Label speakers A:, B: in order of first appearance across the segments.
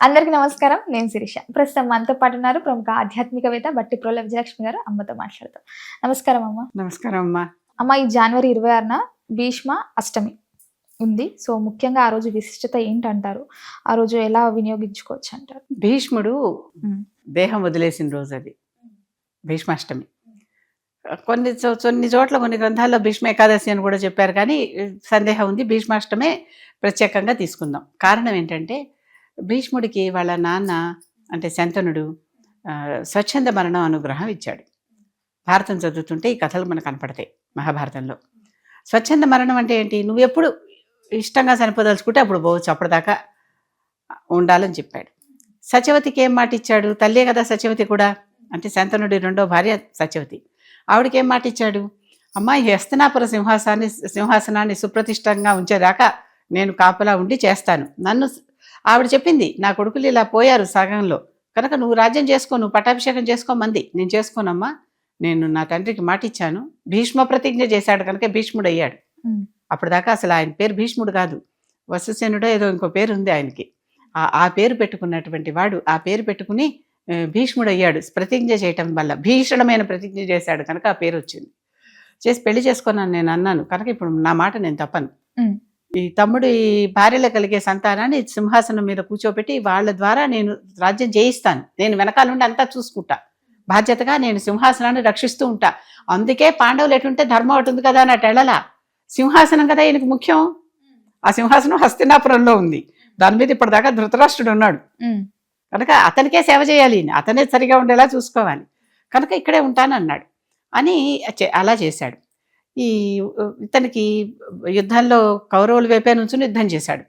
A: అందరికీ నమస్కారం. నేను శిరీష. ప్రస్తుతం మనతో పాటు ఉన్నారు ప్రముఖ ఆధ్యాత్మికవేత్త బట్టిప్రోల విజయలక్ష్మి గారు. అమ్మతో మాట్లాడతాం. నమస్కారం అమ్మ.
B: నమస్కారం అమ్మా.
A: అమ్మ, ఈ జనవరి 26న భీష్మ అష్టమి ఉంది. సో ముఖ్యంగా ఆ రోజు విశిష్టత ఏంటంటారు? ఆ రోజు ఎలా వినియోగించుకోవచ్చు అంటారు?
B: భీష్ముడు దేహం వదిలేసిన రోజు అది భీష్మాష్టమి. కొన్ని చోట్ల కొన్ని గ్రంథాల్లో భీష్మ ఏకాదశి అని కూడా చెప్పారు, కానీ సందేహం ఉంది. భీష్మాష్టమే ప్రత్యేకంగా తీసుకుందాం. కారణం ఏంటంటే భీష్ముడికి వాళ్ళ నాన్న అంటే శంతనుడు స్వచ్ఛంద మరణం అనుగ్రహం ఇచ్చాడు. భారతం చదువుతుంటే ఈ కథలు మనకు కనపడతాయి. మహాభారతంలో స్వచ్ఛంద మరణం అంటే ఏంటి? నువ్వు ఎప్పుడు ఇష్టంగా చనిపోదలుచుకుంటే అప్పుడు పోవచ్చు, అప్పటిదాకా ఉండాలని చెప్పాడు. సత్యవతికి ఏం మాట ఇచ్చాడు? తల్లే కదా సత్యవతి కూడా, అంటే శంతనుడి రెండో భార్య సత్యవతి. ఆవిడకి ఏం మాట ఇచ్చాడు? అమ్మ, ఈ హస్తినాపుర సింహాసనాన్ని సుప్రతిష్టంగా ఉంచేదాకా నేను కాపలా ఉండి చేస్తాను. నన్ను ఆవిడ చెప్పింది, నా కొడుకులు ఇలా పోయారు సగంలో, కనుక నువ్వు రాజ్యం చేసుకో, నువ్వు పట్టాభిషేకం చేసుకోమంది. నేను చేసుకోనమ్మా, నేను నా తండ్రికి మాట ఇచ్చాను. భీష్మ ప్రతిజ్ఞ చేశాడు కనుక భీష్ముడు అయ్యాడు. అప్పటిదాకా అసలు ఆయన పేరు భీష్ముడు కాదు, వసుసేనుడో ఏదో ఇంకో పేరు ఉంది ఆయనకి. ఆ పేరు పెట్టుకున్నటువంటి వాడు ఆ పేరు పెట్టుకుని భీష్ముడు అయ్యాడు. ప్రతిజ్ఞ చేయటం వల్ల భీషణమైన ప్రతిజ్ఞ చేశాడు కనుక ఆ పేరు వచ్చింది. చేసి పెళ్లి చేసుకున్నాను నేను అన్నాను కనుక ఇప్పుడు నా మాట నేను తప్పను. ఈ తమ్ముడు ఈ భార్యలో కలిగే సంతానాన్ని సింహాసనం మీద కూర్చోబెట్టి వాళ్ళ ద్వారా నేను రాజ్యం జయిస్తాను. నేను వెనకాల నుండి అంతా చూసుకుంటా, బాధ్యతగా నేను సింహాసనాన్ని రక్షిస్తూ ఉంటా. అందుకే పాండవులు ఎటుంటే ధర్మం ఒకటి ఉంది కదా అన్నట్టు వెళ్ళలా. సింహాసనం కదా ఈయనకు ముఖ్యం. ఆ సింహాసనం హస్తినాపురంలో ఉంది. దాని మీద ఇప్పటిదాకా ధృతరాష్ట్రుడు ఉన్నాడు కనుక అతనికే సేవ చేయాలి, అతనే సరిగా ఉండేలా చూసుకోవాలి, కనుక ఇక్కడే ఉంటానన్నాడు అని అలా చేశాడు. ఇతనికి యుద్ధంలో కౌరవుల వైపే నుంచి యుద్ధం చేశాడు.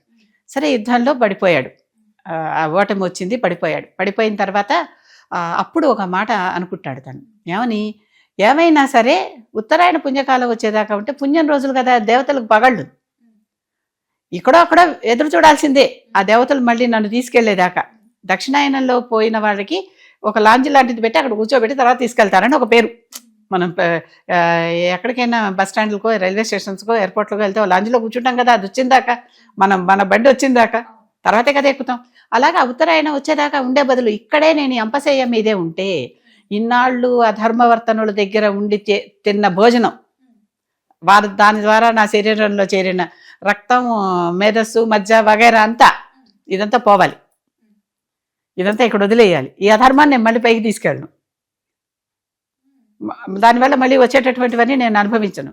B: సరే, యుద్ధంలో పడిపోయాడు, ఓటమి వచ్చింది, పడిపోయాడు. పడిపోయిన తర్వాత అప్పుడు ఒక మాట అనుకుంటాడు తను, ఏమైనా సరే ఉత్తరాయణ పుణ్యకాలం వచ్చేదాకా ఉంటే పుణ్యం రోజులు కదా, దేవతలకు పగళ్ళు, ఇక్కడో అక్కడ ఎదురు చూడాల్సిందే ఆ దేవతలు మళ్ళీ నన్ను తీసుకెళ్లేదాకా. దక్షిణాయనంలో పోయిన వాళ్ళకి ఒక లాంజ్ లాంటిది పెట్టి అక్కడ కూర్చోబెట్టి తర్వాత తీసుకెళ్తారని ఒక పేరు. మనం ఎక్కడికైనా బస్ స్టాండ్లకో రైల్వే స్టేషన్స్కో ఎయిర్పోర్ట్లకు వెళ్తే లాంజ్లో కూర్చుంటాం కదా, అది వచ్చిందాకా మన బండి వచ్చిందాకా తర్వాతే కదా ఎక్కుతాం. అలాగా ఉత్తరాయణం వచ్చేదాకా ఉండే బదులు ఇక్కడే నేను అంపశయ్య మీదే ఉంటే ఇన్నాళ్ళు అధర్మవర్తనుల దగ్గర ఉండి తిన్న భోజనం, వారు దాని ద్వారా నా శరీరంలో చేరిన రక్తం, మేధస్సు, మజ్జ వగైరా అంతా ఇదంతా పోవాలి, ఇదంతా ఇక్కడ వదిలేయాలి. ఈ అధర్మాన్ని నేను మళ్ళీ పైకి తీసుకెళ్ళను, దానివల్ల మళ్ళీ వచ్చేటటువంటివన్నీ నేను అనుభవించను,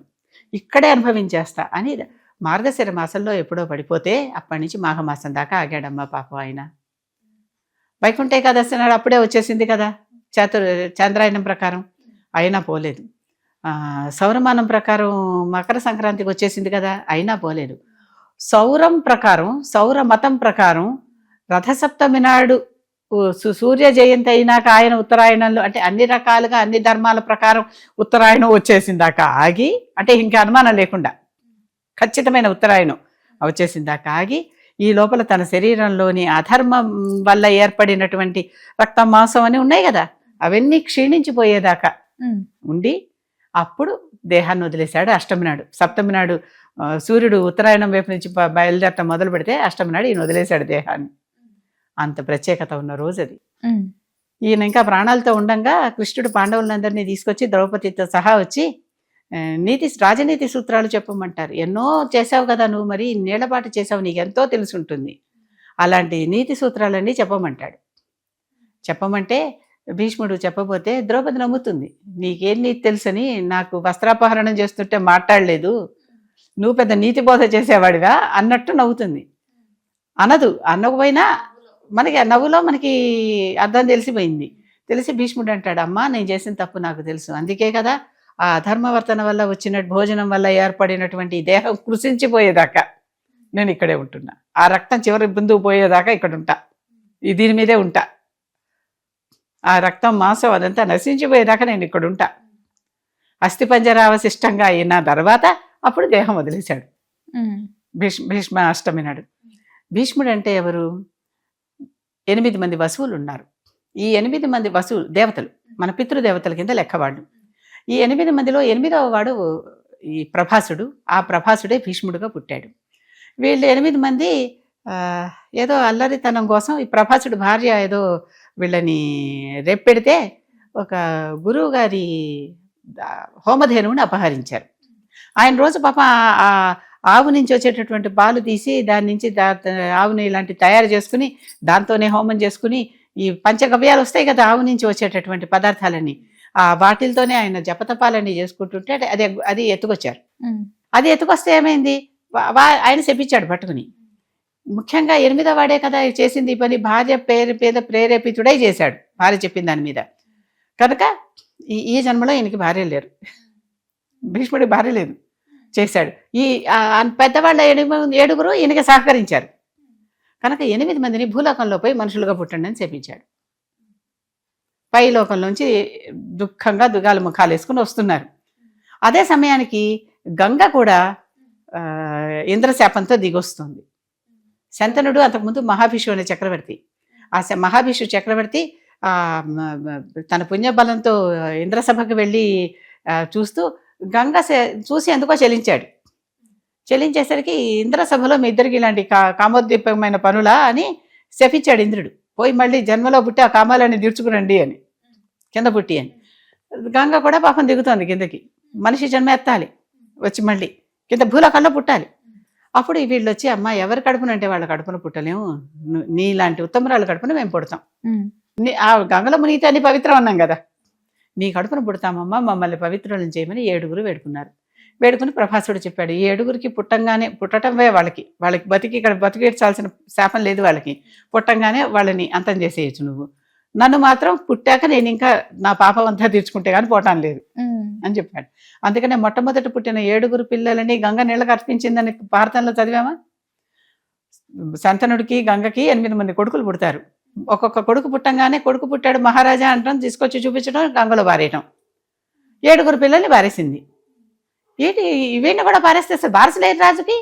B: ఇక్కడే అనుభవించేస్తా అని మార్గశిర మాసంలో ఎప్పుడో పడిపోతే అప్పటి నుంచి మాఘమాసం దాకా ఆగాడమ్మా పాపం ఆయన. వైకుంఠ ఏకాదశి నాడు అప్పుడే వచ్చేసింది కదా చంద్రాయనం ప్రకారం, అయినా పోలేదు. సౌరమానం ప్రకారం మకర సంక్రాంతికి వచ్చేసింది కదా, అయినా పోలేదు. సౌర మతం ప్రకారం రథసప్తమి నాడు సూర్య జయంతి అయినాక ఆయన ఉత్తరాయణంలో, అంటే అన్ని రకాలుగా అన్ని ధర్మాల ప్రకారం ఉత్తరాయణం వచ్చేసిందాకా ఆగి, అంటే ఇంకా అనుమానం లేకుండా ఖచ్చితమైన ఉత్తరాయణం వచ్చేసిందాకా ఆగి, ఈ లోపల తన శరీరంలోని అధర్మం వల్ల ఏర్పడినటువంటి రక్తం, మాంసం అని ఉన్నాయి కదా, అవన్నీ క్షీణించిపోయేదాకా ఉండి అప్పుడు దేహాన్ని వదిలేశాడు. అష్టమి నాడు, సప్తమి నాడు సూర్యుడు ఉత్తరాయణం వైపు నుంచి బయలుదేరటం మొదలు పెడితే అష్టమి నాడు ఈయన వదిలేశాడు దేహాన్ని. అంత ప్రత్యేకత ఉన్న రోజు అది. ఈయన ఇంకా ప్రాణాలతో ఉండంగా కృష్ణుడు పాండవులందరినీ తీసుకొచ్చి ద్రౌపదితో సహా వచ్చి రాజనీతి సూత్రాలు చెప్పమంటారు. ఎన్నో చేసావు కదా నువ్వు, మరి నీళ్లపాటు చేసావు, నీకు ఎంతో తెలిసి ఉంటుంది, అలాంటి నీతి సూత్రాలన్నీ చెప్పమంటాడు. చెప్పమంటే భీష్ముడు చెప్పబోతే ద్రౌపది నమ్ముతుంది. నీకేం నీతి తెలుసని, నాకు వస్త్రాపహరణం చేస్తుంటే మాట్లాడలేదు, నువ్వు పెద్ద నీతి బోధ చేసేవాడివా అన్నట్టు నవ్వుతుంది. అనకపోయినా మనకి నవ్వులో మనకి అర్థం తెలిసిపోయింది. తెలిసి భీష్ముడు అంటాడు, అమ్మా నేను చేసిన తప్పు నాకు తెలుసు, అందుకే కదా ఆ ధర్మవర్తన వల్ల వచ్చిన భోజనం వల్ల ఏర్పడినటువంటి దేహం కృషించిపోయేదాకా నేను ఇక్కడే ఉంటున్నా, ఆ రక్తం చివరి బిందువు పోయేదాకా ఇక్కడ ఉంటా, దీని మీదే ఉంటా, ఆ రక్తం మాంసం అదంతా నశించిపోయేదాకా నేను ఇక్కడ ఉంటా. అస్థిపంజరావశిష్టంగా అయిన తర్వాత అప్పుడు దేహం వదిలేశాడు భీష్మ అష్టమి నాడు. భీష్ముడు అంటే ఎవరు? 8 మంది వసువులు ఉన్నారు. ఈ 8 మంది వసువులు దేవతలు, మన పితృదేవతల కింద లెక్కవాళ్ళు. ఈ 8 మందిలో 8వ వాడు ఈ ప్రభాసుడు. ఆ ప్రభాసుడే భీష్ముడుగా పుట్టాడు. వీళ్ళు 8 మంది ఆ, ఏదో అల్లరితనం కోసం ఈ ప్రభాసుడి భార్య ఏదో వీళ్ళని రేప్పెడితే ఒక గురువు గారి హోమధేనువుని అపహరించారు. ఆయన రోజు పాప ఆ ఆవు నుంచి వచ్చేటటువంటి పాలు తీసి దాని నుంచి ఆవుని ఇలాంటి తయారు చేసుకుని దాంతోనే హోమం చేసుకుని ఈ పంచగవ్యాలు వస్తాయి కదా ఆవు నుంచి వచ్చేటటువంటి పదార్థాలన్నీ, ఆ వాటిలతోనే ఆయన జపతపాలన్నీ చేసుకుంటుంటే అది అది ఎత్తుకొచ్చారు. అది ఎత్తుకొస్తే ఏమైంది, ఆయన శపించాడు పట్టుకుని. ముఖ్యంగా 8వ వాడే కదా చేసింది ఈ పని, భార్య పేద ప్రేరేపితుడై చేశాడు భార్య చెప్పిన దాని మీద. కనుక ఈ జన్మలో ఈయనకి భార్య లేరు, భీష్ముడికి భార్య లేదు, చేశాడు. ఈ పెద్దవాళ్ళ 7గురు ఈయనకి సహకరించారు. కనుక 8 మందిని భూలోకంలో పోయి మనుషులుగా పుట్టండి అని చెప్పించాడు. పై లోకంలోంచి దుఃఖంగా దుగాల ముఖాలు వేసుకుని వస్తున్నారు. అదే సమయానికి గంగ కూడా ఇంద్రశాపంతో దిగొస్తుంది. శంతనుడు అంతకుముందు మహాభిషు అనే చక్రవర్తి. ఆ మహాభిషు చక్రవర్తి తన పుణ్యబలంతో ఇంద్రసభకు వెళ్ళి చూస్తూ గంగ చూసి ఎందుకో చెలించాడు. చెలించేసరికి ఇంద్రసభలో మీ ఇద్దరికి ఇలాంటి కామోద్దీపమైన పనులా అని శపించాడు ఇంద్రుడు. పోయి మళ్ళీ జన్మలో పుట్టి ఆ కామాలని తీర్చుకురండి అని, కింద పుట్టి అని. గంగ కూడా పాపం దిగుతోంది కిందకి, మనిషి జన్మ ఎత్తాలి, వచ్చి మళ్ళీ కింద భూలోకంలో పుట్టాలి. అప్పుడు వీళ్ళు వచ్చి అమ్మ ఎవరి కడుపునంటే వాళ్ళ కడుపున పుట్టలేము, నీలాంటి ఉత్తమరాలు కడుపున మేము పుడతాం, ఆ గంగలో మునిగితే అన్ని పవిత్రం అన్నాం కదా, నీ కడుపున పుడతామమ్మా, మమ్మల్ని పవిత్రులను చేయమని 7గురు వేడుకున్నారు. వేడుకుని ప్రభాసుడు చెప్పాడు, ఈ 7గురికి పుట్టటమే వాళ్ళకి బతికి ఇక్కడ బతికేడ్చాల్సిన శాపం లేదు వాళ్ళకి, పుట్టంగానే వాళ్ళని అంతం చేసేయచ్చు నువ్వు, నన్ను మాత్రం పుట్టాక నేను ఇంకా నా పాపం అంతా తీర్చుకుంటే కానీ పోవటం లేదు అని చెప్పాడు. అందుకనే మొట్టమొదటి పుట్టిన 7గురు పిల్లలని గంగ నీళ్ళకి అర్పించిందని భారతంలో చదివామా. శంతనుడికి గంగకి 8 మంది కొడుకులు పుడతారు. ఒక్కొక్క కొడుకు పుట్టంగానే కొడుకు పుట్టాడు మహారాజా అంటాం, తీసుకొచ్చి చూపించడం, గంగలో పారేయటం. 7గురు పిల్లల్ని పారేసింది. ఏంటి వీడిని కూడా పారేస్తే అసలు బారసలేరు రాజుకి,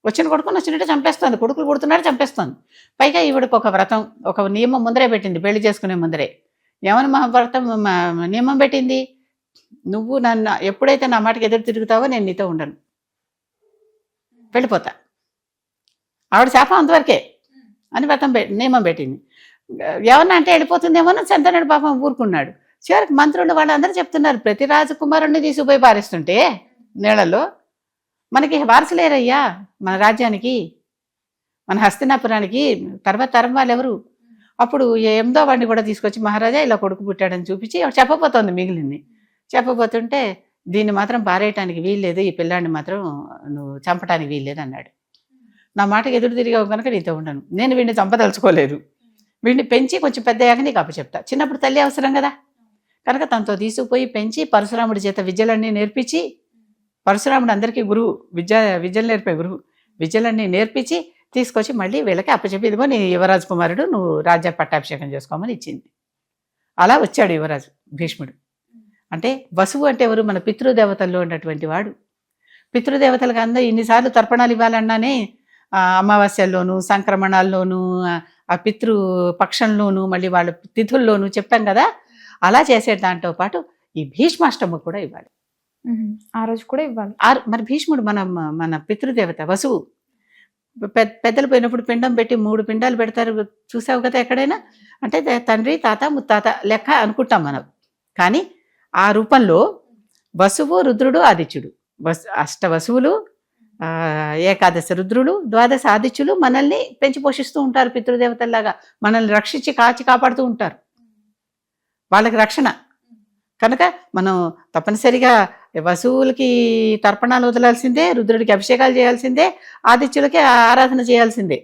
B: వచ్చిన కొడుకుని వచ్చినట్టు చంపేస్తుంది, కొడుకులు పుడుతున్నాడు చంపేస్తుంది. పైగా ఈవిడికి ఒక వ్రతం, ఒక నియమం ముందరే పెట్టింది, పెళ్లి చేసుకునే ముందరే. ఏమని వ్రతం నియమం పెట్టింది, నువ్వు నన్ను ఎప్పుడైతే నా మాటకి ఎదురు తిరుగుతావో నేను నీతో ఉండను, వెళ్ళిపోతా. ఆవిడ శాపం అంతవరకే అని వ్రతం నియమం పెట్టింది. ఎవరన్నా అంటే వెళ్ళిపోతుందేమో శంతనుడు పాపం ఊరుకున్నాడు. చివరికి మంత్రులు వాళ్ళందరూ చెప్తున్నారు, ప్రతి రాజకుమారుణ్ణి తీసుకుపోయి పారేస్తుంటే నీళ్ళలో మనకి వారసులేరయ్యా, మన రాజ్యానికి, మన హస్తినాపురానికి తర్వాత తరం వాళ్ళు ఎవరు. అప్పుడు 8వ వాడిని కూడా తీసుకొచ్చి మహారాజా ఇలా కొడుకు పుట్టాడని చూపించి చెప్పబోతోంది మిగిలింది. చెప్పబోతుంటే దీన్ని మాత్రం పారేయటానికి వీల్లేదు, ఈ పిల్లాడిని మాత్రం నువ్వు చంపటానికి వీల్లేదు అన్నాడు. నా మాటకి ఎదురు తిరిగావు కనుక నీతో ఉండను, నేను వీడిని చంపదలుచుకోలేదు, వీడిని పెంచి కొంచెం పెద్ద అయ్యాక నీకు అప్పచెప్తా, చిన్నప్పుడు తల్లి అవసరం కదా, కనుక తనతో తీసుకుపోయి పెంచి పరశురాముడి చేత విద్యలన్నీ నేర్పించి, పరశురాముడు అందరికీ గురువు, విద్యలు నేర్పే గురువు, విద్యలన్నీ నేర్పించి తీసుకొచ్చి మళ్ళీ వీళ్ళకి అప్పచెప్పి ఇదిగో నీ యువరాజు కుమారుడు, నువ్వు రాజ్య పట్టాభిషేకం చేసుకోమని ఇచ్చింది. అలా వచ్చాడు యువరాజు భీష్ముడు. అంటే వసువు అంటే ఎవరు, మన పితృదేవతల్లో ఉన్నటువంటి వాడు. పితృదేవతలకు అందరూ ఇన్నిసార్లు తర్పణాలు ఇవ్వాలన్నానే అమావాస్యల్లోనూ సంక్రమణాల్లోనూ ఆ పితృ పక్షంలోనూ మళ్ళీ వాళ్ళ తిథుల్లోనూ చెప్పాం కదా, అలా చేసే దాంతో పాటు ఈ భీష్మాష్టమి కూడా ఇవ్వాలి,
A: ఆ రోజు కూడా ఇవ్వాలి.
B: మరి భీష్ముడు మన పితృదేవత వసువు. పెద్దలు పోయినప్పుడు పిండం పెట్టి 3 పిండాలు పెడతారు, చూసావు కదా ఎక్కడైనా. అంటే తండ్రి తాత ముత్తాత లెక్క అనుకుంటాం మనం, కానీ ఆ రూపంలో వసువు రుద్రుడు ఆదిత్యుడు, అష్ట వసువులు, ఏకాదశ రుద్రులు, 12 ఆదిత్యులు మనల్ని పెంచి పోషిస్తూ ఉంటారు పితృదేవతల్లాగా, మనల్ని రక్షించి కాపాడుతూ ఉంటారు, వాళ్ళకి రక్షణ. కనుక మనం తప్పనిసరిగా వసువులకి తర్పణాలు వదలాల్సిందే, రుద్రుడికి అభిషేకాలు చేయాల్సిందే, ఆదిత్యులకి ఆరాధన చేయాల్సిందే.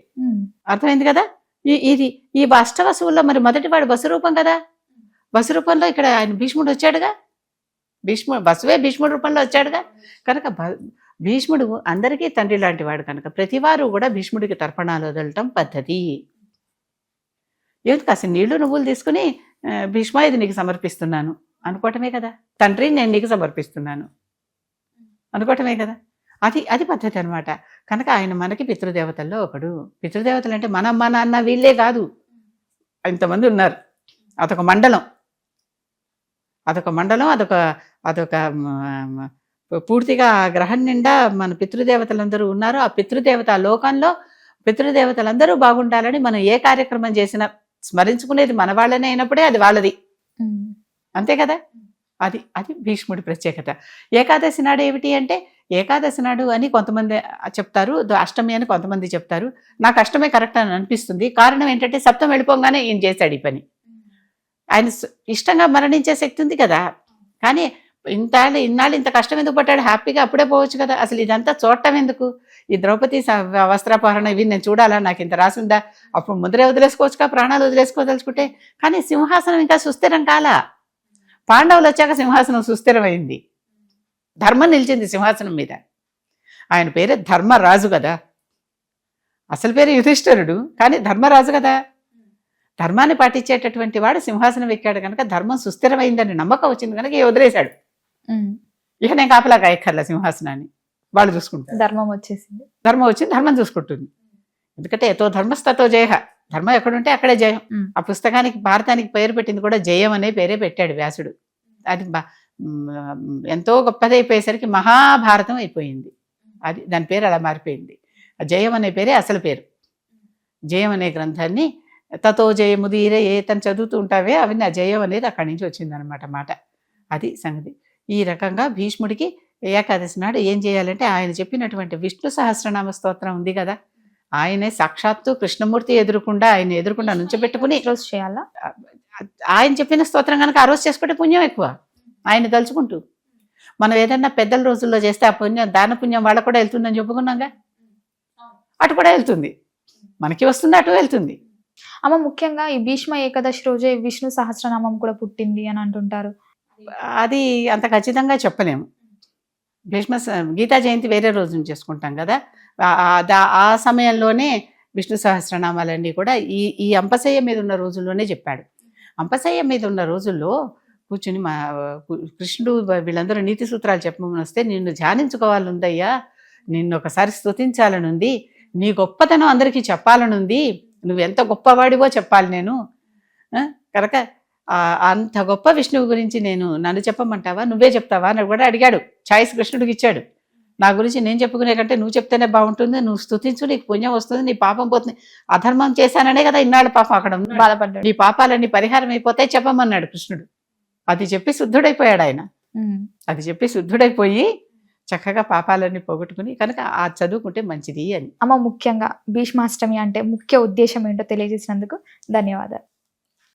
B: అర్థమైంది కదా. ఈ అష్ట వసువుల్లో మరి మొదటివాడు వసురూపం కదా, వసురూపంలో ఇక్కడ ఆయన భీష్ముడు వచ్చాడుగా, వసువే భీష్ముడు రూపంలో వచ్చాడుగా. కనుక భీష్ముడు అందరికీ తండ్రి లాంటి వాడు కనుక ప్రతివారు కూడా భీష్ముడికి తర్పణాలు వదలటం పద్ధతి. ఏమిటి కాస్త నీళ్లు నువ్వులు తీసుకుని భీష్మ ఇది నీకు సమర్పిస్తున్నాను అనుకోవటమే కదా, తండ్రి నేను నీకు సమర్పిస్తున్నాను అనుకోవటమే కదా, అది పద్ధతి అనమాట. కనుక ఆయన మనకి పితృదేవతల్లో ఒకడు. పితృదేవతలు అంటే మన అమ్మ నాన్న వీళ్ళే కాదు, ఇంతమంది ఉన్నారు, అదొక మండలం, అదొక పూర్తిగా గ్రహం నిండా మన పితృదేవతలందరూ ఉన్నారు. ఆ పితృదేవత లోకంలో పితృదేవతలందరూ బాగుండాలని మనం ఏ కార్యక్రమం చేసినా స్మరించుకునేది మన వాళ్ళనే అయినప్పుడే అది వాళ్ళది, అంతే కదా. అది అది భీష్ముడి ప్రత్యేకత. ఏకాదశి నాడు ఏమిటి అంటే, ఏకాదశి నాడు అని కొంతమంది చెప్తారు, అష్టమి అని కొంతమంది చెప్తారు. నాకు అష్టమే కరెక్ట్ అని అనిపిస్తుంది. కారణం ఏంటంటే సప్తం వెళ్ళిపోగానే ఈయన చేశాడు ఈ పని. ఆయన ఇష్టంగా మరణించే శక్తి ఉంది కదా. కానీ ఇన్నాళ్ళు ఇంత కష్టం ఎందుకు పట్టాడు, హ్యాపీగా అప్పుడే పోవచ్చు కదా. అసలు ఇదంతా చూడటం ఎందుకు, ఈ ద్రౌపది వస్త్రాపహరణ ఇవి నేను చూడాలా, నాకు ఇంత రాసిందా, అప్పుడు ముందరే వదిలేసుకోవచ్చుగా, ప్రాణాలు వదిలేసుకోదలుచుకుంటే. కానీ సింహాసనం ఇంకా సుస్థిరం కాలా. పాండవులు వచ్చాక సింహాసనం సుస్థిరమైంది, ధర్మం నిలిచింది సింహాసనం మీద. ఆయన పేరే ధర్మరాజు కదా, అసలు పేరు యుధిష్ఠిరుడు, కానీ ధర్మరాజు కదా. ధర్మాన్ని పాటించేటటువంటి వాడు సింహాసనం ఎక్కాడు కనుక ధర్మం సుస్థిరమైందని నమ్మకం వచ్చింది కనుక వదిలేశాడు. ఇక నేను కాపలా కాయక్కర్లా సింహాసనాన్ని, వాళ్ళు చూసుకుంటారు.
A: ధర్మం వచ్చేసింది,
B: ధర్మం వచ్చింది, ధర్మం చూసుకుంటుంది. ఎందుకంటే ఎతో ధర్మస్తతో జయ, ధర్మం ఎక్కడుంటే అక్కడే జయం. ఆ పుస్తకానికి భారతానికి పేరు పెట్టింది కూడా జయం అనే పేరే పెట్టాడు వ్యాసుడు. అది ఎంతో గొప్పదైపోయేసరికి మహాభారతం అయిపోయింది. అది దాని పేరు అలా మారిపోయింది. ఆ జయం అనే పేరే అసలు పేరు. జయం అనే గ్రంథాన్ని తతో జయముదీరే ఏ తను చదువుతూ ఉంటావే అవన్నీ ఆ జయం అనేది అక్కడి నుంచి వచ్చిందనమాట మాట. అది సంగతి. ఈ రకంగా భీష్ముడికి ఏకాదశి నాడు ఏం చేయాలంటే, ఆయన చెప్పినటువంటి విష్ణు సహస్రనామ స్తోత్రం ఉంది కదా, ఆయనే సాక్షాత్తు కృష్ణమూర్తి ఆయన ఎదురుకుండా నుంచోబెట్టుకుని
A: రోజు చేయాలా.
B: ఆయన చెప్పిన స్తోత్రం కనుక ఆ రోజు చేసుకుంటే పుణ్యం ఎక్కువ, ఆయన తలుచుకుంటూ. మనం ఏదన్నా పెద్దల రోజుల్లో చేస్తే ఆ పుణ్యం, దాన పుణ్యం వాళ్ళకు కూడా వెళ్తుందని చెప్పుకున్నాగా, అటు కూడా వెళ్తుంది, మనకి వస్తుంది, అటు వెళ్తుంది.
A: అమ్మ, ముఖ్యంగా ఈ భీష్మ ఏకాదశి రోజే విష్ణు సహస్రనామం కూడా పుట్టింది అని అంటుంటారు.
B: అది అంత ఖచ్చితంగా చెప్పలేము. గీతా జయంతి వేరే రోజున చేసుకుంటాం కదా, ఆ సమయంలోనే విష్ణు సహస్రనామాలన్నీ కూడా ఈ అంపశయ్య మీద ఉన్న రోజుల్లోనే చెప్పాడు. అంపశయ్య మీద ఉన్న రోజుల్లో కూర్చుని కృష్ణుడు వీళ్ళందరూ నీతి సూత్రాలు చెప్పమని వస్తే, నిన్ను ధ్యానించుకోవాలనుందయ్యా, నిన్ను ఒకసారి స్తుతించాలనుంది, నీ గొప్పతనం అందరికీ చెప్పాలనుంది, నువ్వెంత గొప్పవాడివో చెప్పాలి నేను కనుక, అంత గొప్ప విష్ణువు గురించి నన్ను చెప్పమంటావా, నువ్వే చెప్తావా అని కూడా అడిగాడు. ఛాయిస్ కృష్ణుడికి ఇచ్చాడు. నా గురించి నేను చెప్పుకునే కంటే నువ్వు చెప్తేనే బాగుంటుంది, నువ్వు స్తుతించు, నీకు పుణ్యం వస్తుంది, నీ పాపం పోతుంది. అధర్మం చేశాననే కదా ఇన్నాళ్ళు పాపం అక్కడ
A: బాధపడ్డాడు.
B: నీ పాపాలన్నీ పరిహారం అయిపోతాయి చెప్పమన్నాడు కృష్ణుడు. అది చెప్పి శుద్ధుడైపోయాడు ఆయన. అది చెప్పి శుద్ధుడైపోయి చక్కగా పాపాలన్నీ పోగొట్టుకుని కనుక ఆ చదువుకుంటే మంచిది అని.
A: అమ్మ, ముఖ్యంగా భీష్మాష్టమి అంటే ముఖ్య ఉద్దేశం ఏంటో తెలియజేసినందుకు ధన్యవాదాలు.